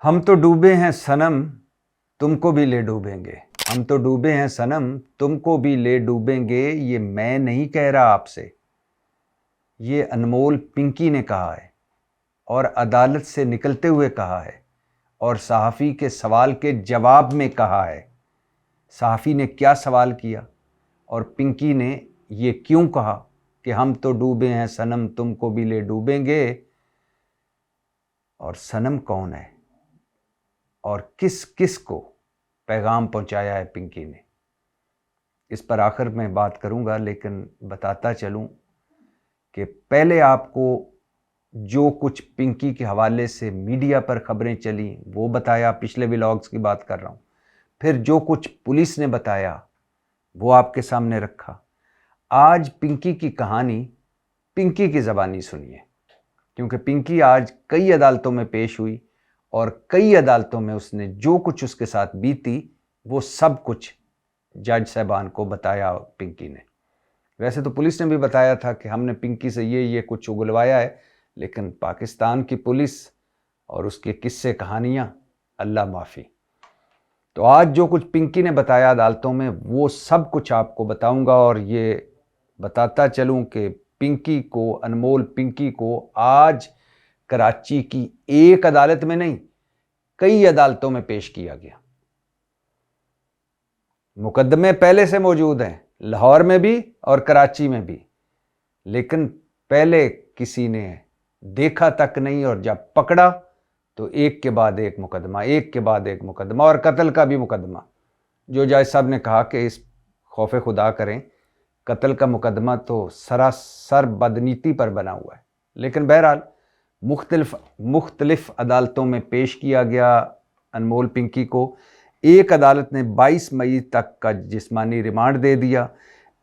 ہم تو ڈوبے ہیں صنم تم کو بھی لے ڈوبیں گے. ہم تو ڈوبے ہیں صنم تم کو بھی لے ڈوبیں گے. یہ میں نہیں کہہ رہا آپ سے، یہ انمول پنکی نے کہا ہے اور عدالت سے نکلتے ہوئے کہا ہے اور صحافی کے سوال کے جواب میں کہا ہے. صحافی نے کیا سوال کیا اور پنکی نے یہ کیوں کہا کہ ہم تو ڈوبے ہیں صنم تم کو بھی لے ڈوبیں گے، اور صنم کون ہے اور کس کس کو پیغام پہنچایا ہے پنکی نے، اس پر آخر میں بات کروں گا. لیکن بتاتا چلوں کہ پہلے آپ کو جو کچھ پنکی کے حوالے سے میڈیا پر خبریں چلیں وہ بتایا، پچھلے ولاگز کی بات کر رہا ہوں. پھر جو کچھ پولیس نے بتایا وہ آپ کے سامنے رکھا. آج پنکی کی کہانی پنکی کی زبانی سنیے، کیونکہ پنکی آج کئی عدالتوں میں پیش ہوئی اور کئی عدالتوں میں اس نے جو کچھ اس کے ساتھ بیتی وہ سب کچھ جج صاحبان کو بتایا پنکی نے. ویسے تو پولیس نے بھی بتایا تھا کہ ہم نے پنکی سے یہ کچھ اگلوایا ہے، لیکن پاکستان کی پولیس اور اس کے قصے کہانیاں اللہ معافی. تو آج جو کچھ پنکی نے بتایا عدالتوں میں وہ سب کچھ آپ کو بتاؤں گا، اور یہ بتاتا چلوں کہ پنکی کو، انمول پنکی کو آج کراچی کی ایک عدالت میں نہیں کئی عدالتوں میں پیش کیا گیا. مقدمے پہلے سے موجود ہیں لاہور میں بھی اور کراچی میں بھی، لیکن پہلے کسی نے دیکھا تک نہیں، اور جب پکڑا تو ایک کے بعد ایک مقدمہ، ایک کے بعد ایک مقدمہ، اور قتل کا بھی مقدمہ. جو جج صاحب نے کہا کہ اس خوف خدا کریں، قتل کا مقدمہ تو سراسر بدنیتی پر بنا ہوا ہے. لیکن بہرحال مختلف عدالتوں میں پیش کیا گیا انمول پنکی کو. ایک عدالت نے 22 مئی تک کا جسمانی ریمانڈ دے دیا،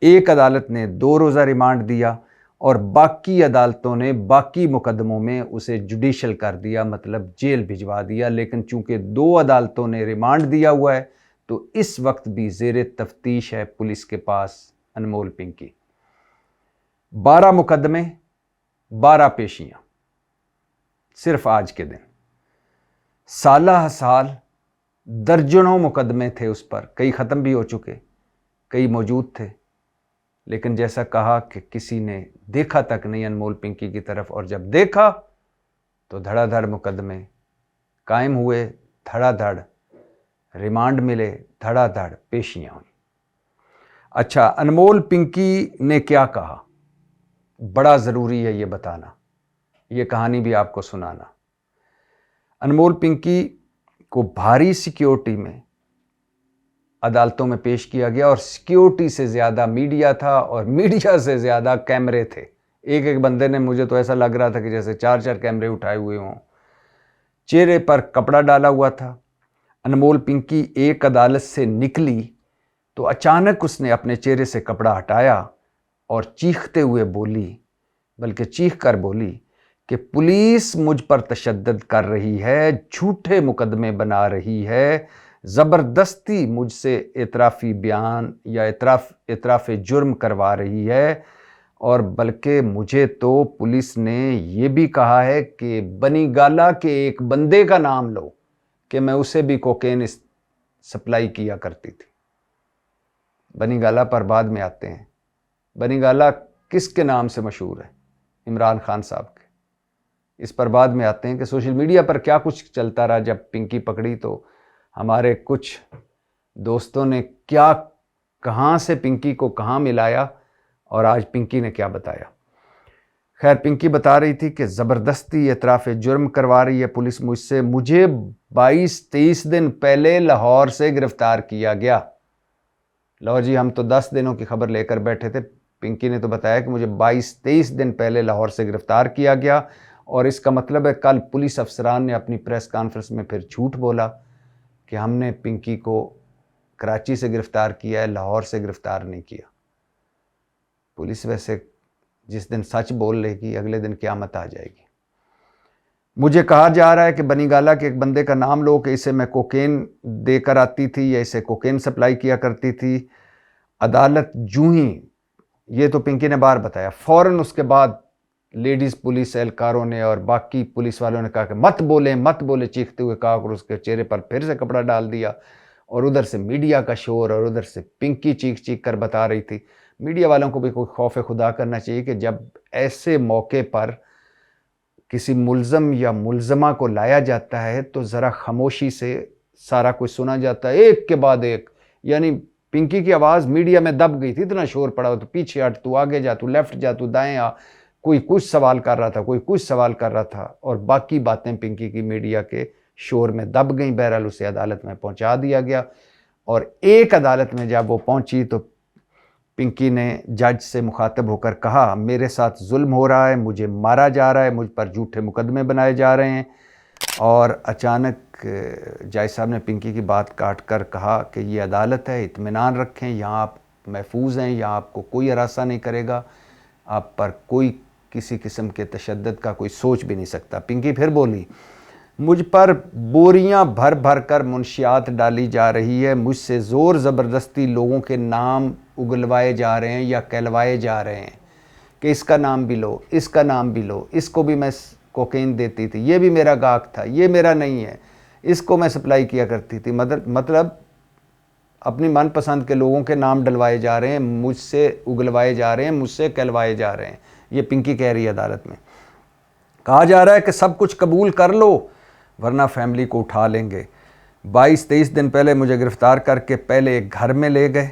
ایک عدالت نے 2 روزہ ریمانڈ دیا، اور باقی عدالتوں نے باقی مقدموں میں اسے جوڈیشل کر دیا، مطلب جیل بھجوا دیا. لیکن چونکہ 2 عدالتوں نے ریمانڈ دیا ہوا ہے تو اس وقت بھی زیر تفتیش ہے پولیس کے پاس انمول پنکی. 12 مقدمے، 12 پیشیاں صرف آج کے دن. سالہ سال درجنوں مقدمے تھے اس پر، کئی ختم بھی ہو چکے، کئی موجود تھے، لیکن جیسا کہا کہ کسی نے دیکھا تک نہیں انمول پنکی کی طرف، اور جب دیکھا تو دھڑا دھڑ مقدمے قائم ہوئے، دھڑا دھڑ ریمانڈ ملے، دھڑا دھڑ پیشیاں ہوئیں. اچھا، انمول پنکی نے کیا کہا بڑا ضروری ہے یہ بتانا، یہ کہانی بھی آپ کو سنانا. انمول پنکی کو بھاری سیکیورٹی میں عدالتوں میں پیش کیا گیا، اور سیکیورٹی سے زیادہ میڈیا تھا اور میڈیا سے زیادہ کیمرے تھے. ایک بندے نے، مجھے تو ایسا لگ رہا تھا کہ جیسے 4 کیمرے اٹھائے ہوئے ہوں. چہرے پر کپڑا ڈالا ہوا تھا. انمول پنکی ایک عدالت سے نکلی تو اچانک اس نے اپنے چہرے سے کپڑا ہٹایا اور چیختے ہوئے بولی، بلکہ چیخ کر بولی کہ پولیس مجھ پر تشدد کر رہی ہے، جھوٹے مقدمے بنا رہی ہے، زبردستی مجھ سے اعترافی بیان یا اعتراف جرم کروا رہی ہے، اور بلکہ مجھے تو پولیس نے یہ بھی کہا ہے کہ بنی گالہ کے ایک بندے کا نام لو کہ میں اسے بھی کوکین سپلائی کیا کرتی تھی. بنی گالہ پر بعد میں آتے ہیں. بنی گالہ کس کے نام سے مشہور ہے؟ عمران خان صاحب کے. اس پر بعد میں آتے ہیں کہ سوشل میڈیا پر کیا کچھ چلتا رہا. جب پنکی پکڑی تو ہمارے کچھ دوستوں نے کہاں سے پنکی کو کہاں ملایا، اور آج پنکی نے کیا بتایا. خیر، پنکی بتا رہی تھی کہ زبردستی اعتراف جرم کروا رہی ہے پولیس مجھ سے. مجھے 22-23 دن پہلے لاہور سے گرفتار کیا گیا. لو جی، ہم تو 10 دنوں کی خبر لے کر بیٹھے تھے. پنکی نے تو بتایا کہ مجھے 22-23 دن پہلے لاہور سے گرفتار کیا گیا، اور اس کا مطلب ہے کل پولیس افسران نے اپنی پریس کانفرنس میں پھر جھوٹ بولا کہ ہم نے پنکی کو کراچی سے گرفتار کیا ہے، لاہور سے گرفتار نہیں کیا. پولیس ویسے جس دن سچ بول لے گی اگلے دن قیامت آ جائے گی. مجھے کہا جا رہا ہے کہ بنی گالہ کے ایک بندے کا نام لو کہ اسے میں کوکین دے کر آتی تھی یا اسے کوکین سپلائی کیا کرتی تھی. عدالت جو ہی، یہ تو پنکی نے بار بتایا، فوراً اس کے بعد لیڈیز پولیس اہلکاروں نے اور باقی پولیس والوں نے کہا کہ مت بولیں چیختے ہوئے کہا، اور اس کے چہرے پر پھر سے کپڑا ڈال دیا، اور ادھر سے میڈیا کا شور اور ادھر سے پنکی چیخ کر بتا رہی تھی۔ میڈیا والوں کو بھی کوئی خوف خدا کرنا چاہیے کہ جب ایسے موقع پر کسی ملزم یا ملزمہ کو لایا جاتا ہے تو ذرا خاموشی سے سارا کچھ سنا جاتا ہے، ایک کے بعد ایک۔ یعنی پنکی کی آواز میڈیا میں دب گئی تھی، اتنا شور پڑا ہو، تو پیچھے ہٹ، تو آگے جا، تو لیفٹ جا، تو دائیں آ، کوئی کچھ سوال کر رہا تھا، کوئی کچھ سوال کر رہا تھا، اور باقی باتیں پنکی کی میڈیا کے شور میں دب گئیں۔ بہرحال اسے عدالت میں پہنچا دیا گیا، اور ایک عدالت میں جب وہ پہنچی تو پنکی نے جج سے مخاطب ہو کر کہا، میرے ساتھ ظلم ہو رہا ہے، مجھے مارا جا رہا ہے، مجھ پر جھوٹے مقدمے بنائے جا رہے ہیں۔ اور اچانک جج صاحب نے پنکی کی بات کاٹ کر کہا کہ یہ عدالت ہے، اطمینان رکھیں، یہاں آپ محفوظ ہیں، یہاں آپ کو کوئی ہراسہ نہیں کرے گا، آپ پر کوئی کسی قسم کے تشدد کا کوئی سوچ بھی نہیں سکتا۔ پنکی پھر بولی، مجھ پر بوریاں بھر بھر کر منشیات ڈالی جا رہی ہے، مجھ سے زور زبردستی لوگوں کے نام اگلوائے جا رہے ہیں یا کہلوائے جا رہے ہیں کہ اس کا نام بھی لو، اس کا نام بھی لو، اس کو بھی میں کوکین دیتی تھی، یہ بھی میرا گاہک تھا، یہ میرا نہیں ہے، اس کو میں سپلائی کیا کرتی تھی۔ مطلب اپنی من پسند کے لوگوں کے نام ڈلوائے جا رہے ہیں، مجھ سے اگلوائے جا رہے ہیں، مجھ سے کہلوائے جا رہے ہیں۔ یہ پنکی کہہ رہی ہے عدالت میں۔ کہا جا رہا ہے کہ سب کچھ قبول کر لو ورنہ فیملی کو اٹھا لیں گے۔ 22-23 دن پہلے مجھے گرفتار کر کے پہلے ایک گھر میں لے گئے،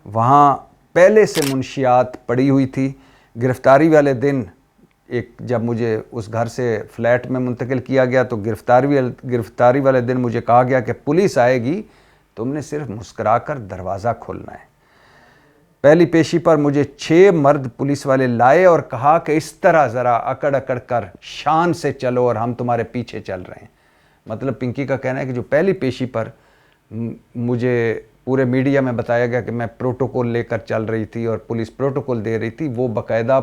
وہاں پہلے سے منشیات پڑی ہوئی تھی۔ گرفتاری والے دن جب مجھے اس گھر سے فلیٹ میں منتقل کیا گیا تو گرفتاری والے دن مجھے کہا گیا کہ پولیس آئے گی، تم نے صرف مسکرا کر دروازہ کھولنا ہے۔ پہلی پیشی پر مجھے 6 مرد پولیس والے لائے اور کہا کہ اس طرح ذرا اکڑ اکڑ کر شان سے چلو اور ہم تمہارے پیچھے چل رہے ہیں۔ مطلب پنکی کا کہنا ہے کہ جو پہلی پیشی پر مجھے پورے میڈیا میں بتایا گیا کہ میں پروٹوکول لے کر چل رہی تھی اور پولیس پروٹوکول دے رہی تھی، وہ باقاعدہ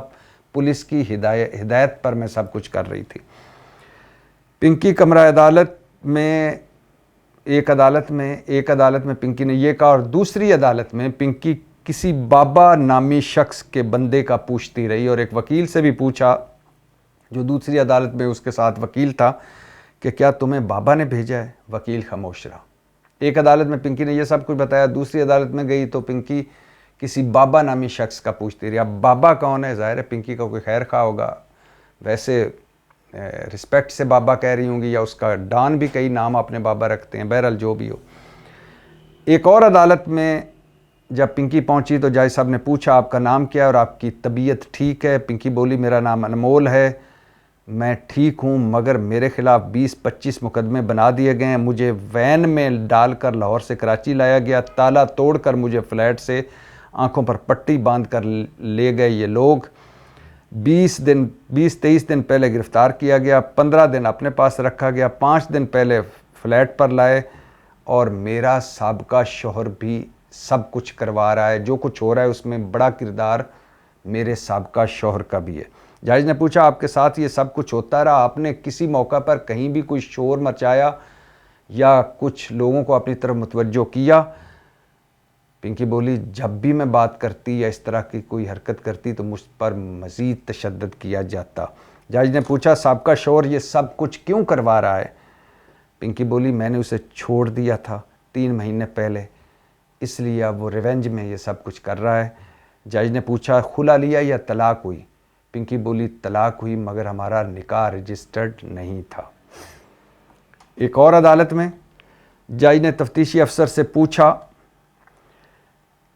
پولیس کی ہدایت پر میں سب کچھ کر رہی تھی۔ پنکی کمرہ عدالت میں ایک عدالت میں پنکی نے یہ کہا، اور دوسری عدالت میں پنکی کسی بابا نامی شخص کے بندے کا پوچھتی رہی، اور ایک وکیل سے بھی پوچھا جو دوسری عدالت میں اس کے ساتھ وکیل تھا کہ کیا تمہیں بابا نے بھیجا ہے؟ وکیل خاموش رہا۔ ایک عدالت میں پنکی نے یہ سب کچھ بتایا، دوسری عدالت میں گئی تو پنکی کسی بابا نامی شخص کا پوچھتی رہی۔ اب بابا کون ہے؟ ظاہر ہے پنکی کا کوئی خیر خواہ ہوگا، ویسے رسپیکٹ سے بابا کہہ رہی ہوں گی، یا اس کا ڈان بھی کئی نام اپنے بابا رکھتے ہیں، بہرحال جو بھی ہو۔ ایک اور عدالت میں جب پنکی پہنچی تو جج صاحب نے پوچھا، آپ کا نام کیا ہے اور آپ کی طبیعت ٹھیک ہے؟ پنکی بولی، میرا نام انمول ہے، میں ٹھیک ہوں، مگر میرے خلاف 20-25 مقدمے بنا دیے گئے ہیں۔ مجھے وین میں ڈال کر لاہور سے کراچی لایا گیا، تالا توڑ کر مجھے فلیٹ سے آنکھوں پر پٹی باندھ کر لے گئے یہ لوگ۔ 20-23 دن پہلے گرفتار کیا گیا، 15 دن اپنے پاس رکھا گیا، 5 دن پہلے فلیٹ پر لائے، اور میرا سابقہ شوہر بھی سب کچھ کروا رہا ہے، جو کچھ ہو رہا ہے اس میں بڑا کردار میرے سابقہ شوہر کا بھی ہے۔ جج نے پوچھا، آپ کے ساتھ یہ سب کچھ ہوتا رہا، آپ نے کسی موقع پر کہیں بھی کوئی شور مچایا یا کچھ لوگوں کو اپنی طرف متوجہ کیا؟ پنکی بولی، جب بھی میں بات کرتی یا اس طرح کی کوئی حرکت کرتی تو مجھ پر مزید تشدد کیا جاتا۔ جج نے پوچھا، سابقہ شوہر یہ سب کچھ کیوں کروا رہا ہے؟ پنکی بولی، میں نے اسے چھوڑ دیا تھا 3 مہینے پہلے، اس لیے اب وہ ریونج میں یہ سب کچھ کر رہا ہے۔ جج نے پوچھا، خلا لیا یا طلاق ہوئی؟ پنکی بولی، طلاق ہوئی مگر ہمارا نکاح رجسٹرڈ نہیں تھا۔ ایک اور عدالت میں جج نے تفتیشی افسر سے پوچھا،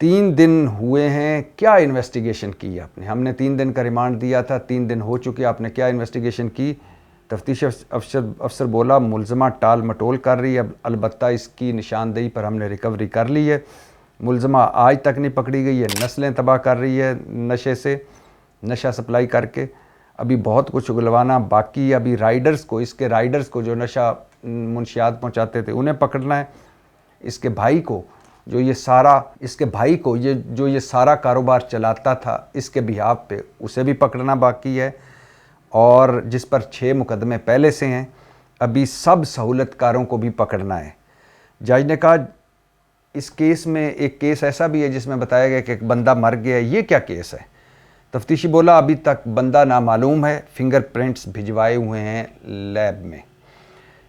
3 دن ہوئے ہیں، کیا انویسٹیگیشن کی آپ نے؟ ہم نے 3 دن کا ریمانڈ دیا تھا، 3 دن ہو چکے، آپ نے کیا انویسٹیگیشن کی؟ تفتیشی افسر بولا، ملزمہ ٹال مٹول کر رہی ہے، البتہ اس کی نشاندہی پر ہم نے ریکوری کر لی ہے۔ ملزمہ آج تک نہیں پکڑی گئی ہے، نسلیں تباہ کر رہی ہے نشہ سپلائی کر کے، ابھی بہت کچھ اگلوانا باقی ہے، ابھی اس کے رائڈرز کو جو نشہ منشیات پہنچاتے تھے انہیں پکڑنا ہے، اس کے بھائی کو جو یہ سارا کاروبار چلاتا تھا اس کے بہاف پہ اسے بھی پکڑنا باقی ہے، اور جس پر 6 مقدمے پہلے سے ہیں، ابھی سب سہولت کاروں کو بھی پکڑنا ہے۔ جج نے کہا، اس کیس میں ایک کیس ایسا بھی ہے جس میں بتایا گیا کہ ایک بندہ مر گیا ہے، یہ کیا کیس ہے؟ تفتیشی بولا ابھی تک بندہ نامعلوم ہے، فنگر پرنٹس بھجوائے ہوئے ہیں لیب میں۔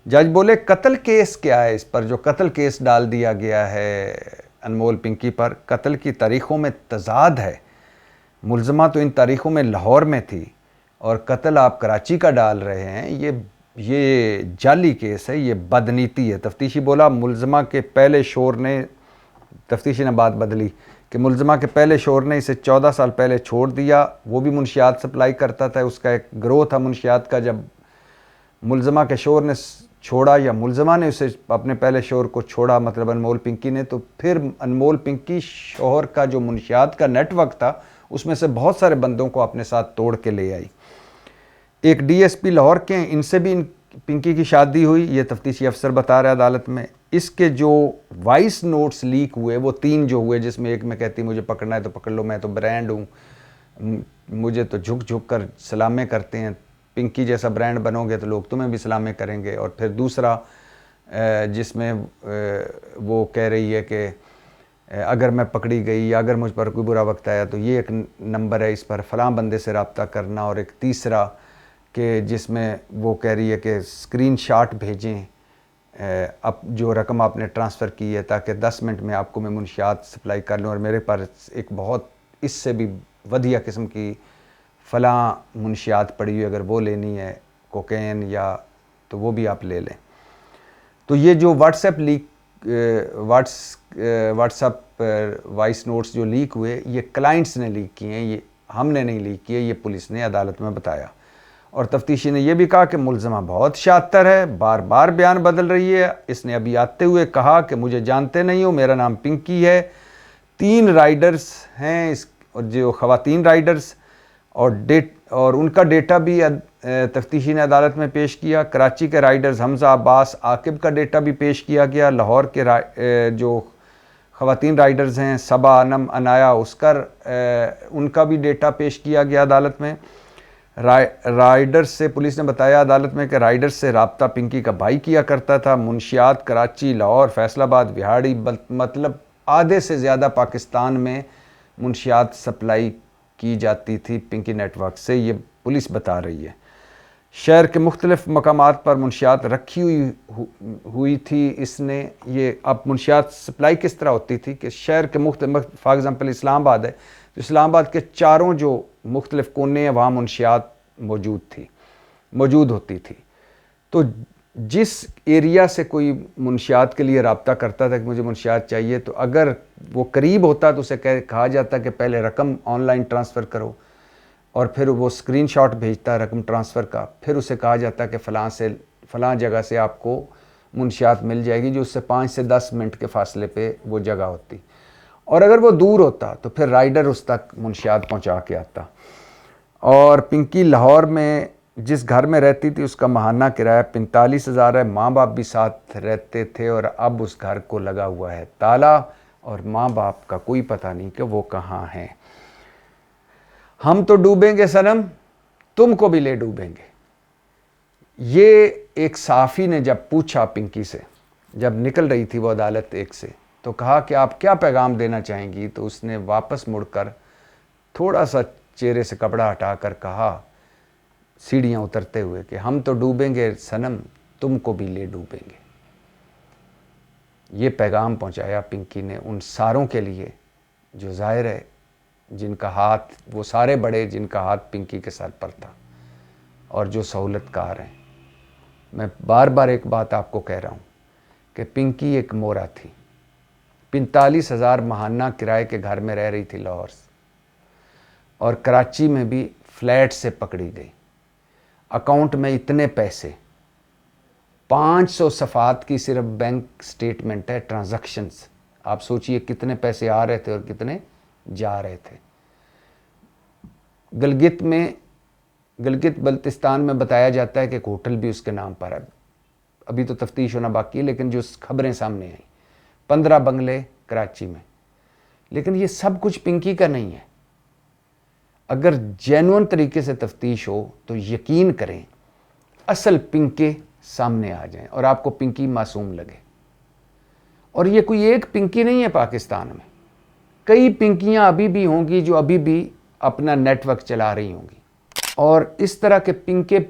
جج بولے قتل کیس کیا ہے اس پر، جو قتل کیس ڈال دیا گیا ہے انمول پنکی پر؟ قتل کی تاریخوں میں تضاد ہے، ملزمہ تو ان تاریخوں میں لاہور میں تھی اور قتل آپ کراچی کا ڈال رہے ہیں، یہ جعلی کیس ہے، یہ بدنیتی ہے۔ تفتیشی بولا ملزمہ کے پہلے شور نے، تفتیشی نے بات بدلی کہ ملزمہ کے پہلے شور نے اسے 14 سال پہلے چھوڑ دیا، وہ بھی منشیات سپلائی کرتا تھا، اس کا ایک گروہ تھا منشیات کا۔ جب ملزمہ کے شور نے چھوڑا یا ملزمہ نے اسے اپنے پہلے شور کو چھوڑا، مطلب انمول پنکی نے، تو پھر انمول پنکی شوہر کا جو منشیات کا نیٹ ورک تھا اس میں سے بہت سارے بندوں کو اپنے ساتھ توڑ کے لے آئی۔ ایک ڈی ایس پی لاہور کے ہیں، ان سے بھی پنکی کی شادی ہوئی، یہ تفتیشی افسر بتا رہے عدالت میں۔ اس کے جو وائس نوٹس لیک ہوئے، وہ 3 جو ہوئے، جس میں ایک میں کہتی مجھے پکڑنا ہے تو پکڑ لو، میں تو برانڈ ہوں، مجھے تو جھک جھک کر سلامیں کرتے ہیں، پنکی جیسا برانڈ بنو گے تو لوگ تمہیں بھی سلامیں کریں گے۔ اور پھر دوسرا جس میں وہ کہہ رہی ہے کہ اگر میں پکڑی گئی یا اگر مجھ پر کوئی برا وقت آیا تو یہ ایک نمبر ہے، اس پر فلاں بندے سے رابطہ کرنا۔ اور ایک تیسرا کہ جس میں وہ کہہ رہی ہے کہ اسکرین شاٹ بھیجیں اب جو رقم آپ نے ٹرانسفر کی ہے، تاکہ 10 منٹ میں آپ کو میں منشیات سپلائی کر لوں، اور میرے پاس ایک بہت اس سے بھی ودیہ قسم کی فلاں منشیات پڑی ہوئی، اگر وہ لینی ہے کوکین یا تو وہ بھی آپ لے لیں۔ تو یہ جو واٹس ایپ وائس نوٹس جو لیک ہوئے، یہ کلائنٹس نے لیک کیے ہیں، یہ ہم نے نہیں لیک کیے، یہ پولیس نے عدالت میں بتایا۔ اور تفتیشی نے یہ بھی کہا کہ ملزمہ بہت شاطر ہے، بار بار بیان بدل رہی ہے، اس نے ابھی آتے ہوئے کہا کہ مجھے جانتے نہیں ہو، میرا نام پنکی ہے۔ 3 رائڈرز ہیں اور جو خواتین رائڈرز، اور ان کا ڈیٹا بھی تفتیشی نے عدالت میں پیش کیا۔ کراچی کے رائڈرز حمزہ، عباس، عاقب کا ڈیٹا بھی پیش کیا گیا۔ لاہور کے جو خواتین رائڈرز ہیں صبا، انم، عنایا، ان کا بھی ڈیٹا پیش کیا گیا عدالت میں۔ رائڈرز سے پولیس نے بتایا عدالت میں کہ رائڈرز سے رابطہ پنکی کا بھائی کیا کرتا تھا۔ منشیات کراچی، لاہور، فیصل آباد، وہاڑی، مطلب آدھے سے زیادہ پاکستان میں منشیات سپلائی کی جاتی تھی پنکی نیٹ ورک سے، یہ پولیس بتا رہی ہے۔ شہر کے مختلف مقامات پر منشیات رکھی ہوئی تھی اس نے۔ یہ اب منشیات سپلائی کس طرح ہوتی تھی کہ شہر کے مختلف، فار ایگزامپل اسلام آباد ہے، تو اسلام آباد کے چاروں جو مختلف کونے ہیں وہاں منشیات موجود ہوتی تھی۔ تو جس ایریا سے کوئی منشیات کے لیے رابطہ کرتا تھا کہ مجھے منشیات چاہیے، تو اگر وہ قریب ہوتا تو اسے کہا جاتا کہ پہلے رقم آن لائن ٹرانسفر کرو، اور پھر وہ اسکرین شاٹ بھیجتا رقم ٹرانسفر کا، پھر اسے کہا جاتا کہ فلاں جگہ سے آپ کو منشیات مل جائے گی، جو اس سے 5 سے 10 منٹ کے فاصلے پہ وہ جگہ ہوتی۔ اور اگر وہ دور ہوتا تو پھر رائڈر اس تک منشیات پہنچا کے آتا۔ اور پنکی لاہور میں جس گھر میں رہتی تھی اس کا ماہانہ کرایہ 45,000 ہے، ماں باپ بھی ساتھ رہتے تھے، اور اب اس گھر کو لگا ہوا ہے تالا، اور ماں باپ کا کوئی پتہ نہیں کہ وہ کہاں ہیں۔ ہم تو ڈوبیں گے صنم، تم کو بھی لے ڈوبیں گے، یہ ایک صحافی نے جب پوچھا پنکی سے، جب نکل رہی تھی وہ عدالت ایک سے، تو کہا کہ آپ کیا پیغام دینا چاہیں گی؟ تو اس نے واپس مڑ کر تھوڑا سا چہرے سے کپڑا ہٹا کر کہا سیڑھیاں اترتے ہوئے کہ ہم تو ڈوبیں گے صنم، تم کو بھی لے ڈوبیں گے۔ یہ پیغام پہنچایا پنکی نے ان ساروں کے لیے جو ظاہر ہے جن کا ہاتھ، وہ سارے بڑے جن کا ہاتھ پنکی کے سر پر تھا اور جو سہولت کار ہیں۔ میں بار بار ایک بات آپ کو کہہ رہا ہوں کہ پنکی ایک مورا تھی، 45,000 ماہانہ کرائے کے گھر میں رہ رہی تھی لاہور سے، اور کراچی میں بھی فلیٹ سے پکڑی گئی۔ اکاؤنٹ میں اتنے پیسے، 500 صفحات کی صرف بینک سٹیٹمنٹ ہے، ٹرانزیکشنز، آپ سوچئے کتنے پیسے آ رہے تھے اور کتنے جا رہے تھے۔ گلگت بلتستان میں بتایا جاتا ہے کہ ایک ہوٹل بھی اس کے نام پر ہے، ابھی تو تفتیش ہونا باقی ہے، لیکن جو خبریں سامنے آئیں 15 بنگلے کراچی میں، لیکن یہ سب کچھ پنکی کا نہیں ہے۔ اگر جینون طریقے سے تفتیش ہو تو یقین کریں اصل پنکے سامنے آ جائیں اور آپ کو پنکی معصوم لگے۔ اور یہ کوئی ایک پنکی نہیں ہے پاکستان میں، کئی پنکیاں ابھی بھی ہوں گی جو ابھی بھی اپنا نیٹ ورک چلا رہی ہوں گی. اور اس طرح کے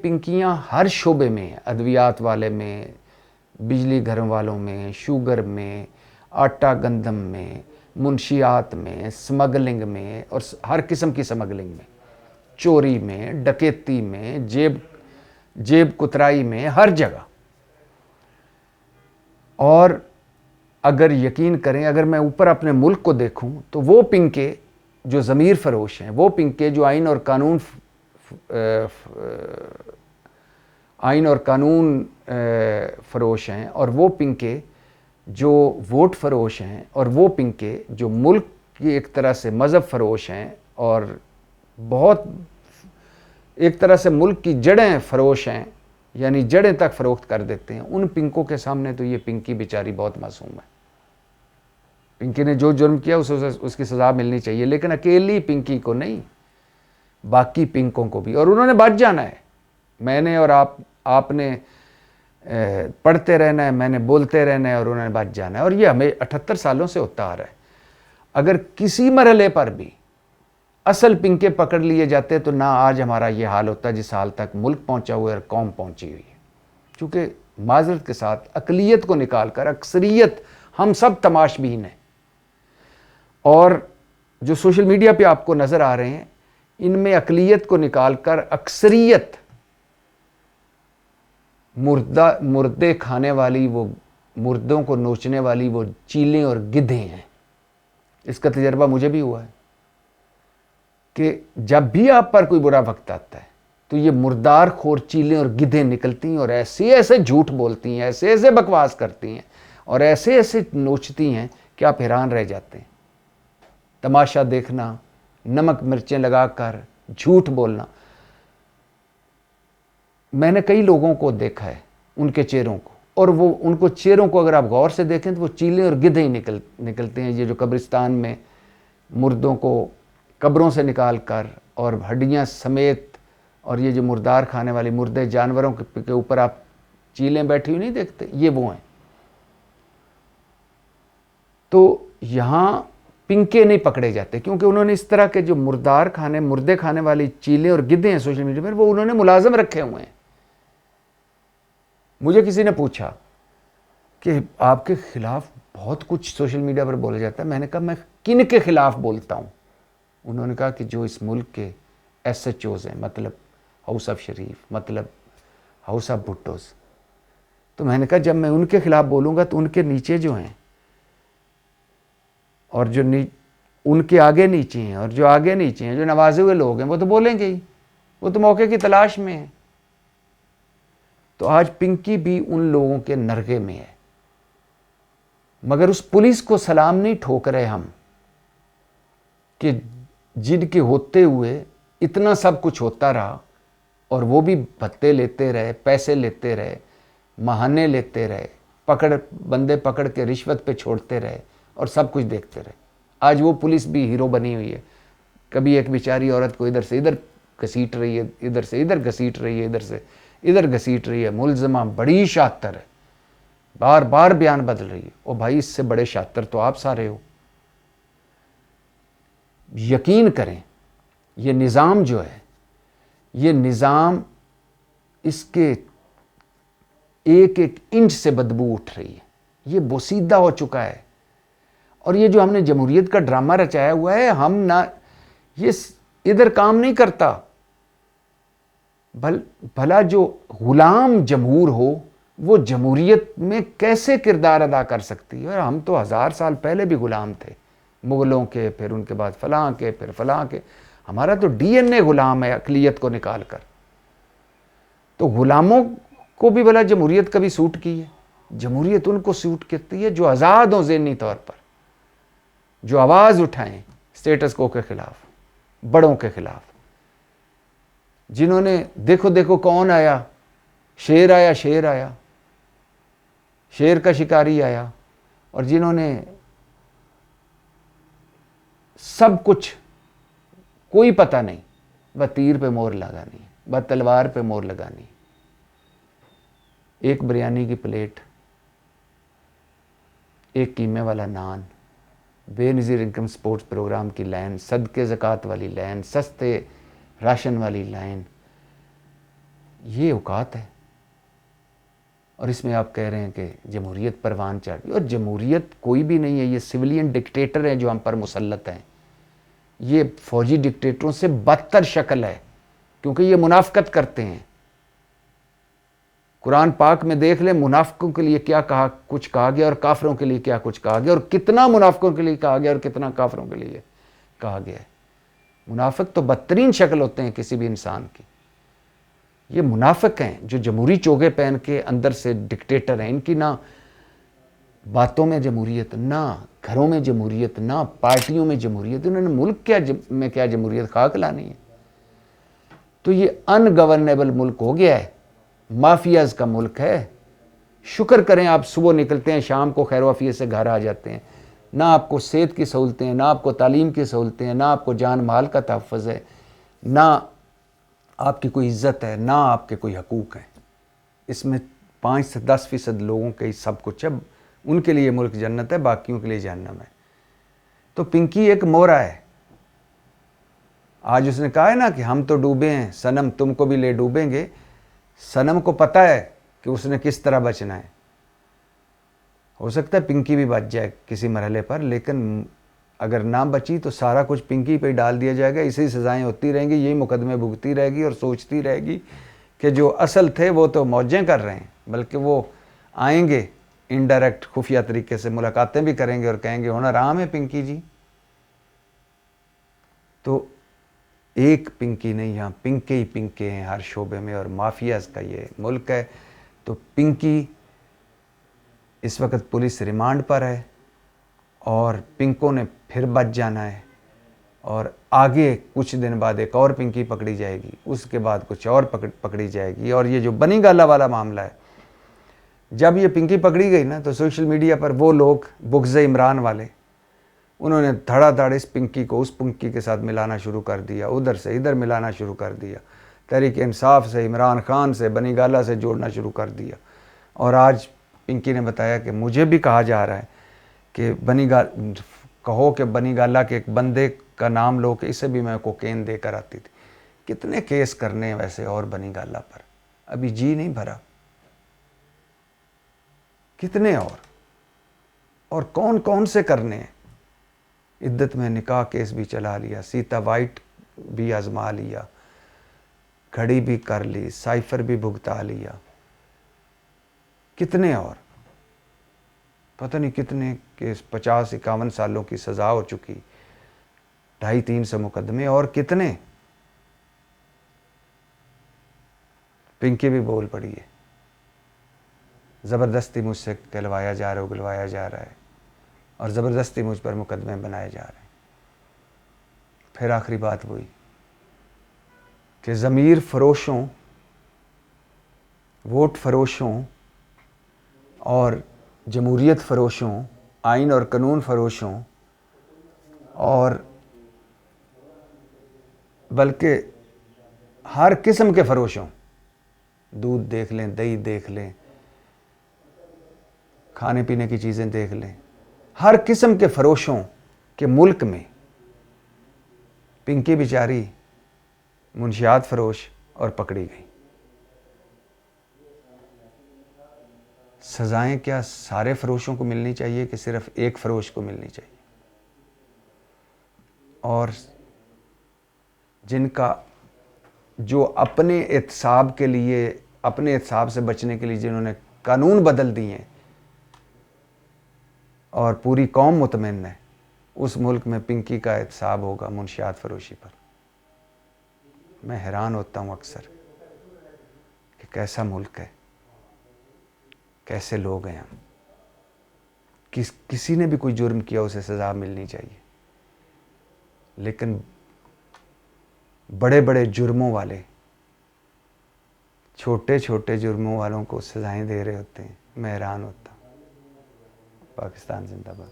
پنکیاں ہر شعبے میں ہیں، ادویات والے میں، بجلی گھروں والوں میں، شوگر میں، آٹا گندم میں، منشیات میں، اسمگلنگ میں، اور ہر قسم کی اسمگلنگ میں، چوری میں، ڈکیتی میں، جیب کترائی میں، ہر جگہ. اور اگر یقین کریں، اگر میں اوپر اپنے ملک کو دیکھوں تو وہ پنکے جو ضمیر فروش ہیں، وہ پنکے جو آئین اور قانون فروش ہیں، اور وہ پنکے جو ووٹ فروش ہیں، اور وہ پنکے جو ملک کی ایک طرح سے مذہب فروش ہیں اور بہت ایک طرح سے ملک کی جڑیں فروش ہیں، یعنی جڑیں تک فروخت کر دیتے ہیں، ان پنکوں کے سامنے تو یہ پنکی بیچاری بہت معصوم ہے. پنکی نے جو جرم کیا اس کی سزا ملنی چاہیے، لیکن اکیلی پنکی کو نہیں، باقی پنکوں کو بھی. اور انہوں نے بچ جانا ہے. میں نے اور آپ نے پڑھتے رہنا ہے، میں نے بولتے رہنا ہے، اور انہوں نے بچ جانا ہے. اور یہ ہمیں 78 سالوں سے ہوتا آ رہا ہے. اگر کسی مرحلے پر بھی اصل پنکے پکڑ لیے جاتے تو نہ آج ہمارا یہ حال ہوتا جس حال تک ملک پہنچا ہوا ہے اور قوم پہنچی ہوئی ہے. چونکہ معذرت کے ساتھ اقلیت کو نکال کر اکثریت، ہم سب تماش بین ہیں. اور جو سوشل میڈیا پہ آپ کو نظر آ رہے ہیں، ان میں اقلیت کو نکال کر اکثریت مردے کھانے والی، وہ مردوں کو نوچنے والی وہ چیلیں اور گدھے ہیں. اس کا تجربہ مجھے بھی ہوا ہے کہ جب بھی آپ پر کوئی برا وقت آتا ہے تو یہ مردار خور چیلیں اور گدھیں نکلتی ہیں اور ایسے ایسے جھوٹ بولتی ہیں، ایسے ایسے بکواس کرتی ہیں اور ایسے ایسے نوچتی ہیں کہ آپ حیران رہ جاتے ہیں. تماشا دیکھنا، نمک مرچیں لگا کر جھوٹ بولنا. میں نے کئی لوگوں کو دیکھا ہے، ان کے چہروں کو، اور وہ ان کو چہروں کو اگر آپ غور سے دیکھیں تو وہ چیلیں اور گدھے ہی نکلتے ہیں. یہ جو قبرستان میں مردوں کو قبروں سے نکال کر اور ہڈیاں سمیت، اور یہ جو مردار کھانے والی مردے جانوروں کے اوپر آپ چیلیں بیٹھی ہوئی نہیں دیکھتے، یہ وہ ہیں. تو یہاں پنکے نہیں پکڑے جاتے کیونکہ انہوں نے اس طرح کے جو مردے کھانے والی چیلیں اور گدھے ہیں سوشل میڈیا پر، وہ انہوں نے ملازم رکھے ہوئے ہیں. مجھے کسی نے پوچھا کہ آپ کے خلاف بہت کچھ سوشل میڈیا پر بولا جاتا ہے. میں نے کہا میں کن کے خلاف بولتا ہوں؟ انہوں نے کہا کہ جو اس ملک کے SHOs ہیں، مطلب ہاؤس آف شریف، مطلب ہاؤس آف بھٹوز. تو میں نے کہا جب میں ان کے خلاف بولوں گا تو ان کے نیچے جو ہیں اور جو ان کے آگے نیچے ہیں اور جو آگے نیچے ہیں، جو نوازے ہوئے لوگ ہیں، وہ تو بولیں گے ہی، وہ تو موقع کی تلاش میں ہیں. تو آج پنکی بھی ان لوگوں کے نرغے میں ہے. مگر اس پولیس کو سلام نہیں ٹھوک رہے ہم کہ جن کے ہوتے ہوئے اتنا سب کچھ ہوتا رہا اور وہ بھی بھتے لیتے رہے، پیسے لیتے رہے، ماہانے لیتے رہے، بندے پکڑ کے رشوت پہ چھوڑتے رہے اور سب کچھ دیکھتے رہے. آج وہ پولیس بھی ہیرو بنی ہوئی ہے. کبھی ایک بیچاری عورت کو ادھر سے ادھر گھسیٹ رہی ہے، ادھر سے ادھر گھسیٹ رہی ہے، ادھر سے ادھر گھسیٹ رہی ہے. ملزمہ بڑی شاطر ہے، بار بار بیان بدل رہی ہے. او بھائی، اس سے بڑے شاطر تو آپ سارے ہو. یقین کریں، یہ نظام جو ہے، یہ نظام، اس کے ایک ایک انچ سے بدبو اٹھ رہی ہے. یہ بوسیدہ ہو چکا ہے. اور یہ جو ہم نے جمہوریت کا ڈرامہ رچایا ہوا ہے، ہم نہ یہ ادھر کام نہیں کرتا. بھلا جو غلام جمہور ہو وہ جمہوریت میں کیسے کردار ادا کر سکتی ہے؟ ہم تو 1000 سال پہلے بھی غلام تھے، مغلوں کے، پھر ان کے بعد فلاں کے، پھر فلاں کے. ہمارا تو DNA غلام ہے اقلیت کو نکال کر. تو غلاموں کو بھی بھلا جمہوریت کبھی سوٹ کی ہے؟ جمہوریت ان کو سوٹ کرتی ہے جو آزاد ہوں ذہنی طور پر، جو آواز اٹھائیں سٹیٹس کو کے خلاف، بڑوں کے خلاف، جنہوں نے دیکھو دیکھو کون آیا، شیر آیا، شیر آیا، شیر کا شکاری آیا، اور جنہوں نے سب کچھ، کوئی پتہ نہیں، بس تیر پہ مور لگانی، بس تلوار پہ مور لگانی. ایک بریانی کی پلیٹ، ایک قیمے والا نان، بے نظیر انکم سپورٹس پروگرام کی لائن، صدقے زکوٰۃ والی لائن، سستے راشن والی لائن، یہ اوقات ہے۔ اور اس میں آپ کہہ رہے ہیں کہ جمہوریت پروان چڑھ گئی، اور جمہوریت کوئی بھی نہیں ہے، یہ سویلین ڈکٹیٹر ہیں جو ہم پر مسلط ہیں۔ یہ فوجی ڈکٹیٹروں سے بدتر شکل ہے، کیونکہ یہ منافقت کرتے ہیں۔ قرآن پاک میں دیکھ لیں منافقوں کے لیے کیا کچھ کہا گیا اور کافروں کے لیے کیا کچھ کہا گیا، اور کتنا منافقوں کے لیے کہا گیا اور کتنا کافروں کے لیے کہا گیا ہے۔ منافق تو بدترین شکل ہوتے ہیں کسی بھی انسان کی۔ یہ منافق ہیں جو جمہوری چوگے پہن کے اندر سے ڈکٹیٹر ہیں۔ ان کی نہ باتوں میں جمہوریت، نہ گھروں میں جمہوریت، نہ پارٹیوں میں جمہوریت، انہوں نے ملک میں کیا جمہوریت خاک لانی ہے۔ تو یہ ان گورنیبل ملک ہو گیا ہے، مافیاز کا ملک ہے۔ شکر کریں آپ صبح نکلتے ہیں، شام کو خیر و عافیت سے گھر آ جاتے ہیں، نہ آپ کو صحت کی سہولتیں ہیں، نہ آپ کو تعلیم کی سہولتیں ہیں، نہ آپ کو جان مال کا تحفظ ہے، نہ آپ کی کوئی عزت ہے، نہ آپ کے کوئی حقوق ہیں۔ اس میں 5 سے 10% لوگوں کے سب کچھ ہے، ان کے لیے ملک جنت ہے، باقیوں کے لیے جہنم ہے۔ تو پنکی ایک مورا ہے۔ آج اس نے کہا ہے نا کہ ہم تو ڈوبے ہیں صنم، تم کو بھی لے ڈوبیں گے۔ صنم کو پتہ ہے کہ اس نے کس طرح بچنا ہے۔ ہو سکتا ہے پنکی بھی بچ جائے کسی مرحلے پر، لیکن اگر نہ بچی تو سارا کچھ پنکی پہ ہی ڈال دیا جائے گا، اسی سزائیں ہوتی رہیں گی، یہی مقدمے بھگتی رہے گی اور سوچتی رہے گی کہ جو اصل تھے وہ تو موجیں کر رہے ہیں، بلکہ وہ آئیں گے انڈائریکٹ خفیہ طریقے سے ملاقاتیں بھی کریں گے اور کہیں گے ہنر عام ہے پنکی جی۔ تو ایک پنکی نہیں، یہاں پنکے ہی پنکے ہیں ہر شعبے میں، اور مافیاز کا یہ ملک ہے۔ تو پنکی اس وقت پولیس ریمانڈ پر ہے، اور پنکوں نے پھر بچ جانا ہے، اور آگے کچھ دن بعد ایک اور پنکی پکڑی جائے گی، اس کے بعد کچھ اور پکڑی جائے گی۔ اور یہ جو بنی گالہ والا معاملہ ہے، جب یہ پنکی پکڑی گئی نا تو سوشل میڈیا پر وہ لوگ بغض عمران والے، انہوں نے دھڑا دھڑ اس پنکی کو اس پنکی کے ساتھ ملانا شروع کر دیا، ادھر سے ادھر ملانا شروع کر دیا، تحریک انصاف سے، عمران خان سے، بنی گالہ سے جوڑنا شروع کر دیا۔ اور آج پنکی نے بتایا کہ مجھے بھی کہا جا رہا ہے کہ کہو کہ بنی گالہ کے ایک بندے کا نام لو کہ اسے بھی میں کوکین دے کر آتی تھی۔ کتنے کیس کرنے ہیں ویسے اور بنی گالہ پر، ابھی جی نہیں بھرا، کتنے اور کون کون سے کرنے ہیں۔ عدت میں نکاح کیس بھی چلا لیا، سیتا وائٹ بھی آزما لیا، گھڑی بھی کر لی، سائفر بھی بھگتا لیا، کتنے اور پتہ نہیں کتنے کیس، 50-51 سالوں کی سزا ہو چکی، 250-300 مقدمے، اور کتنے۔ پنکی بھی بول پڑی ہے، زبردستی مجھ سے کہلوایا جا رہا ہے، اگلوایا جا رہا ہے، اور زبردستی مجھ پر مقدمے بنائے جا رہے ہیں۔ پھر آخری بات وہی کہ ضمیر فروشوں، ووٹ فروشوں اور جمہوریت فروشوں، آئین اور قانون فروشوں، اور بلکہ ہر قسم کے فروشوں، دودھ دیکھ لیں، دہی دیکھ لیں، کھانے پینے کی چیزیں دیکھ لیں، ہر قسم کے فروشوں کے ملک میں پنکی بیچاری منشیات فروش اور پکڑی گئی۔ سزائیں کیا سارے فروشوں کو ملنی چاہیے کہ صرف ایک فروش کو ملنی چاہیے؟ اور جن کا جو اپنے احتساب کے لیے، اپنے احتساب سے بچنے کے لیے جنہوں نے قانون بدل دیے ہیں اور پوری قوم مطمئن ہے، اس ملک میں پنکی کا احتساب ہوگا منشیات فروشی پر۔ میں حیران ہوتا ہوں اکثر کہ کیسا ملک ہے، کیسے لوگ ہیں ہم۔ کسی نے بھی کوئی جرم کیا اسے سزا ملنی چاہیے، لیکن بڑے بڑے جرموں والے چھوٹے چھوٹے جرموں والوں کو سزائیں دے رہے ہوتے ہیں۔ میں حیران ہوتا ہوں۔ پاکستان زندہ باد۔